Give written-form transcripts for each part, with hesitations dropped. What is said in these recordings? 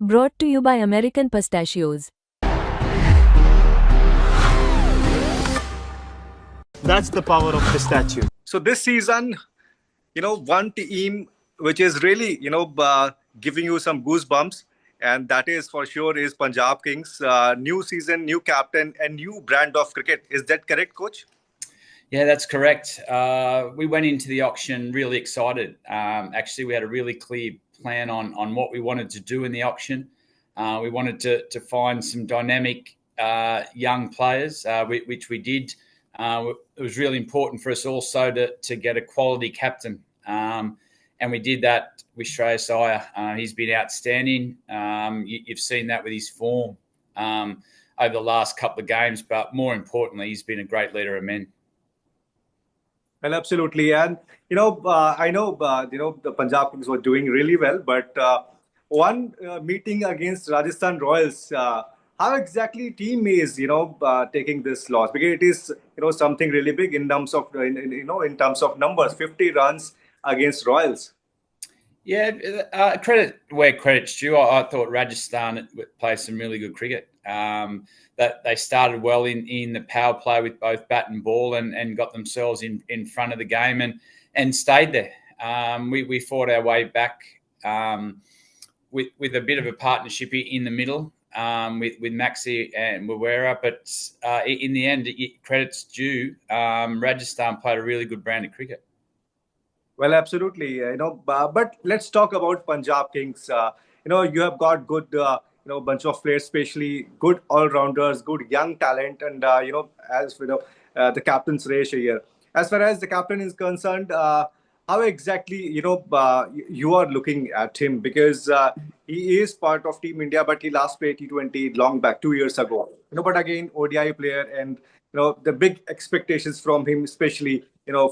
Brought to you by American Pistachios. That's the power of pistachio. So this season, one team which is really, giving you some goosebumps, and that is for sure is Punjab Kings. New season, new captain, and new brand of cricket. Is that correct, Coach? Yeah, that's correct. We went into the auction really excited. Actually, we had a really clear plan on what we wanted to do in the auction. We wanted to find some dynamic young players, which we did. It was really important for us also to get a quality captain. And we did that with Shreyas Iyer. He's been outstanding. You've seen that with his form over the last couple of games. But more importantly, he's been a great leader of men. Well, absolutely. And, I know, the Punjab Kings were doing really well, but one meeting against Rajasthan Royals, how exactly team is, taking this loss? Because it is, something really big in terms of, in terms of numbers, 50 runs against Royals. Yeah, credit where credit's due. I thought Rajasthan played some really good cricket. That they started well in the power play with both bat and ball and got themselves in front of the game and stayed there. We fought our way back with a bit of a partnership in the middle with Maxi and Wawera, but in the end, credit's due. Rajasthan played a really good brand of cricket. Well, absolutely. But let's talk about Punjab Kings. You have got good, bunch of players, especially good all-rounders, good young talent, and as the captain Shreyas Iyer. As far as the captain is concerned, how exactly you are looking at him, because he is part of Team India, but he last played T20 long back 2 years ago. But again, ODI player, and the big expectations from him, especially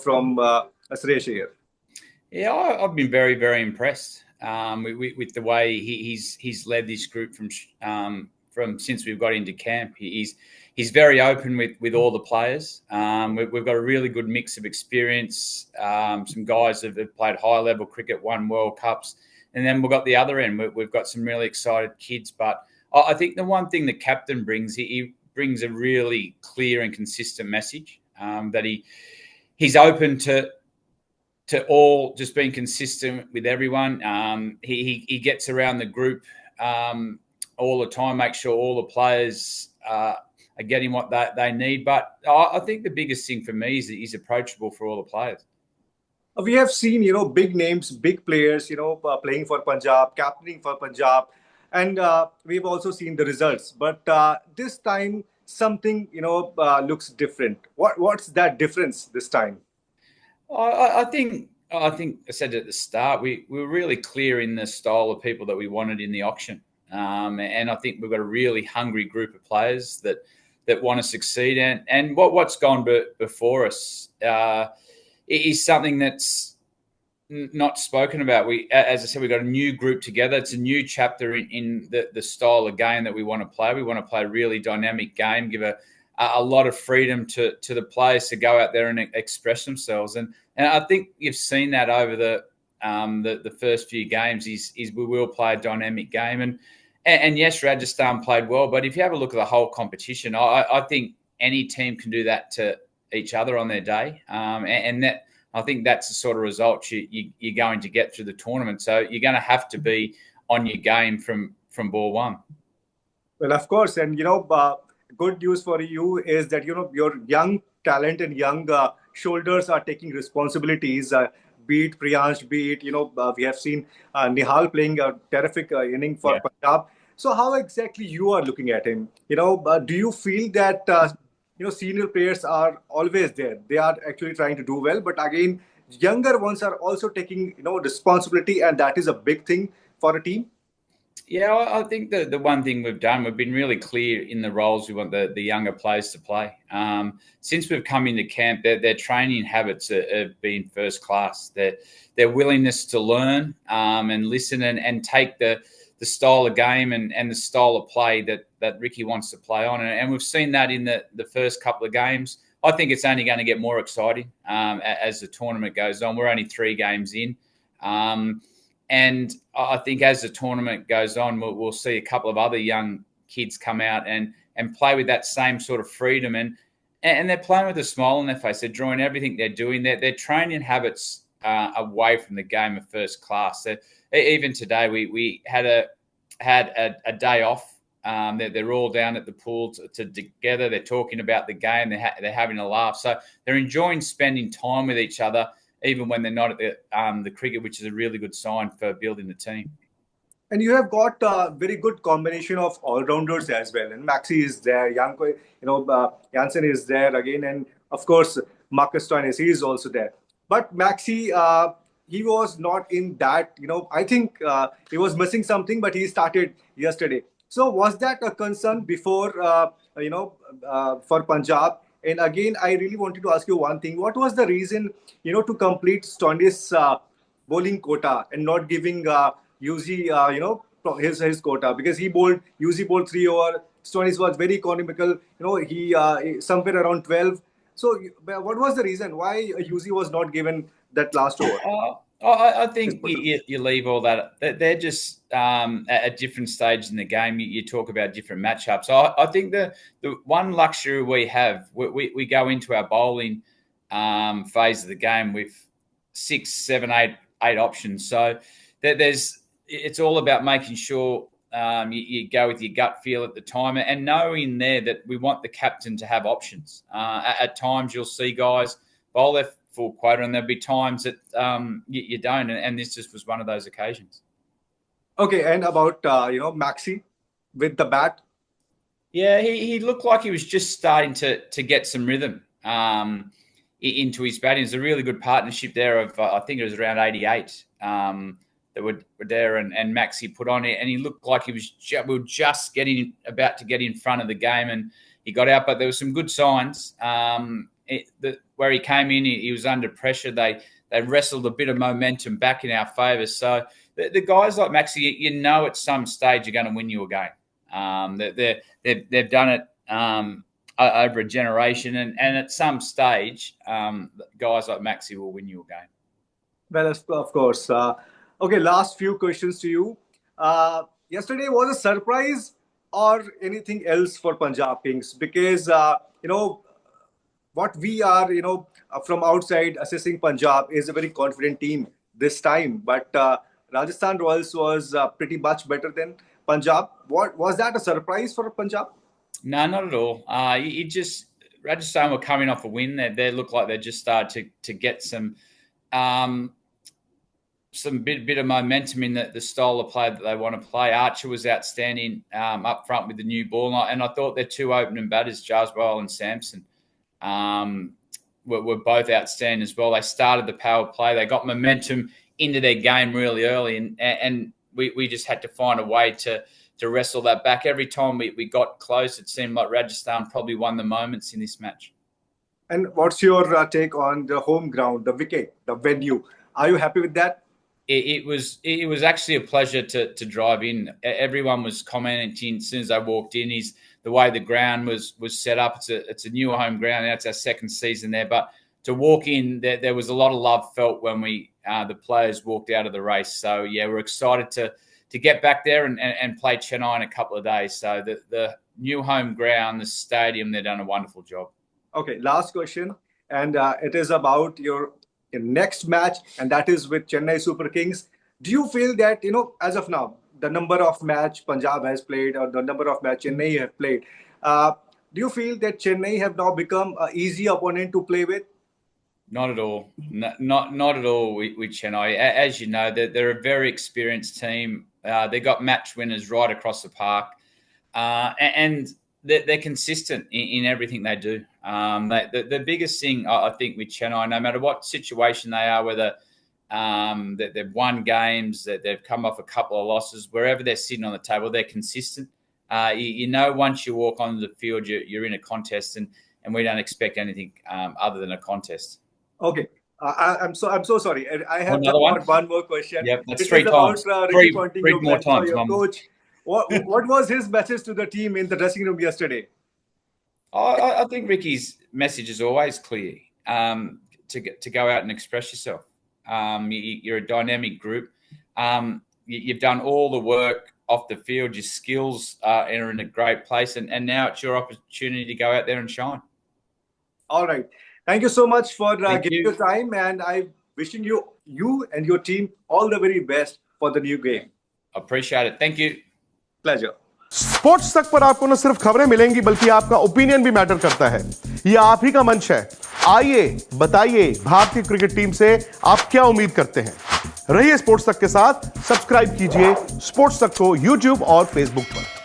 from Shreyas Iyer. Yeah, I've been very, very impressed with the way he's led this group from since we've got into camp. He's very open with all the players. We've got a really good mix of experience. Some guys that have played high level cricket, won World Cups, and then we've got the other end. We've got some really excited kids. But I think the one thing the captain brings, he brings a really clear and consistent message that he's open to all, just being consistent with everyone. He gets around the group all the time, make sure all the players are getting what they need. But I think the biggest thing for me is that he's approachable for all the players. We have seen, big names, big players, playing for Punjab, captaining for Punjab, and we've also seen the results. But this time, something, looks different. What's that difference this time? I think I said at the start, we were really clear in the style of people that we wanted in the auction. And I think we've got a really hungry group of players that want to succeed. And what's gone before us is something that's not spoken about. As I said, we've got a new group together. It's a new chapter in the style of game that we want to play. We want to play a really dynamic game, give a lot of freedom to the players to go out there and express themselves. And I think you've seen that over the first few games is we will play a dynamic game. And yes, Rajasthan played well, but if you have a look at the whole competition, I think any team can do that to each other on their day. And that, I think that's the sort of results you're going to get through the tournament. So you're going to have to be on your game from ball one. Well, of course. And, good news for you is that, your young talent and young shoulders are taking responsibilities. Be it Priyansh, be it, we have seen Nihal playing a terrific inning for Punjab. So how exactly you are looking at him? Do you feel that, senior players are always there? They are actually trying to do well. But again, younger ones are also taking, responsibility. And that is a big thing for a team. Yeah, I think the one thing we've done, we've been really clear in the roles we want the younger players to play. Since we've come into camp, their training habits have been first class. Their willingness to learn and listen and take the style of game and the style of play that Ricky wants to play on. And we've seen that in the first couple of games. I think it's only going to get more exciting as the tournament goes on. We're only 3 games in. And I think as the tournament goes on, we'll see a couple of other young kids come out and play with that same sort of freedom. And they're playing with a smile on their face. They're drawing everything they're doing. Their training habits away from the game of first class. Even today, we had a day off. They're all down at the pool together. They're talking about the game. They're having a laugh. So they're enjoying spending time with each other, even when they're not at the cricket, which is a really good sign for building the team. And you have got a very good combination of all-rounders as well. And Maxi is there, Jansen is there again, and of course Marcus Stoinis, he is also there. But Maxi, he was not in that. I think he was missing something, but he started yesterday. So was that a concern before, for Punjab? And again, I really wanted to ask you one thing. What was the reason, to complete Stoinis' bowling quota and not giving Yuzi, his quota? Because Yuzi bowled 3 over. Stoinis was very economical. He somewhere around 12. So what was the reason why Yuzi was not given that last over? I think you leave all that. They're just at different stages in the game. You talk about different matchups. I think the one luxury we have, we go into our bowling phase of the game with 6, 7, 8 options. So it's all about making sure you go with your gut feel at the time and knowing there that we want the captain to have options. At times you'll see guys bowl their full quota, and there'll be times that you don't, and this just was one of those occasions. Okay, and about Maxi with the bat? Yeah, he looked like he was just starting to get some rhythm into his batting. There's a really good partnership there of I think it was around 88 that were there, and Maxi put on it, and he looked like we were just about to get in front of the game, and he got out, but there were some good signs. Where he came in, he was under pressure. They wrestled a bit of momentum back in our favour. So the guys like Maxi, at some stage you're going to win you a game. They've done it over a generation, and at some stage, guys like Maxi will win you a game. Well, of course. Okay, last few questions to you. Yesterday was a surprise or anything else for Punjab Kings? Because what we are, from outside assessing Punjab is a very confident team this time. But Rajasthan Royals was pretty much better than Punjab. Was that a surprise for Punjab? No, not at all. Rajasthan were coming off a win. They look like they just started to get some bit of momentum in the style of play that they want to play. Archer was outstanding up front with the new ball, and I thought their 2 opening batters, Jaswal and Sampson, were both outstanding as well. They started the power play. They got momentum into their game really early, and we just had to find a way to wrestle that back. Every time we got close, it seemed like Rajasthan probably won the moments in this match. And what's your take on the home ground, the wicket, the venue? Are you happy with that? It was actually a pleasure to drive in. Everyone was commenting as soon as I walked in. The way the ground was set up. It's a new home ground. Now it's our second season there. But to walk in, there was a lot of love felt when the players walked out of the race. So yeah, we're excited to get back there and play Chennai in a couple of days. So the new home ground, the stadium, they've done a wonderful job. Okay, last question, and it is about your next match, and that is with Chennai Super Kings. Do you feel that, as of now, the number of match Punjab has played or the number of match Chennai have played, do you feel that Chennai have now become an easy opponent to play with? Not at all. Not at all with Chennai. As you know, they're a very experienced team. They got match winners right across the park, and they're consistent in everything they do. The biggest thing I think with Chennai, no matter what situation they are, whether they've won games, that they've come off a couple of losses, wherever they're sitting on the table, they're consistent. Once you walk onto the field, you're in a contest, and we don't expect anything other than a contest. Okay. I'm so sorry. I have one more question. Yep, that's 3 times. Three more times. Your coach. What was his message to the team in the dressing room yesterday? I think Ricky's message is always clear. To go out and express yourself. You're a dynamic group. You've done all the work off the field. Your skills are in a great place, and now it's your opportunity to go out there and shine. All right. Thank you so much for Thank giving you. your time, and I'm wishing you and your team all the very best for the new game. Appreciate it. Thank you. Pleasure. Sports तक पर आपको न सिर्फ खबरें मिलेंगी बल्कि आपका opinion भी मैटर करता है। ये आप ही का मंच है। आइए बताइए भारतीय क्रिकेट टीम से आप क्या उम्मीद करते हैं। रहिए स्पोर्ट्स तक के साथ, सब्सक्राइब कीजिए स्पोर्ट्स तक को यूट्यूब और फेसबुक पर।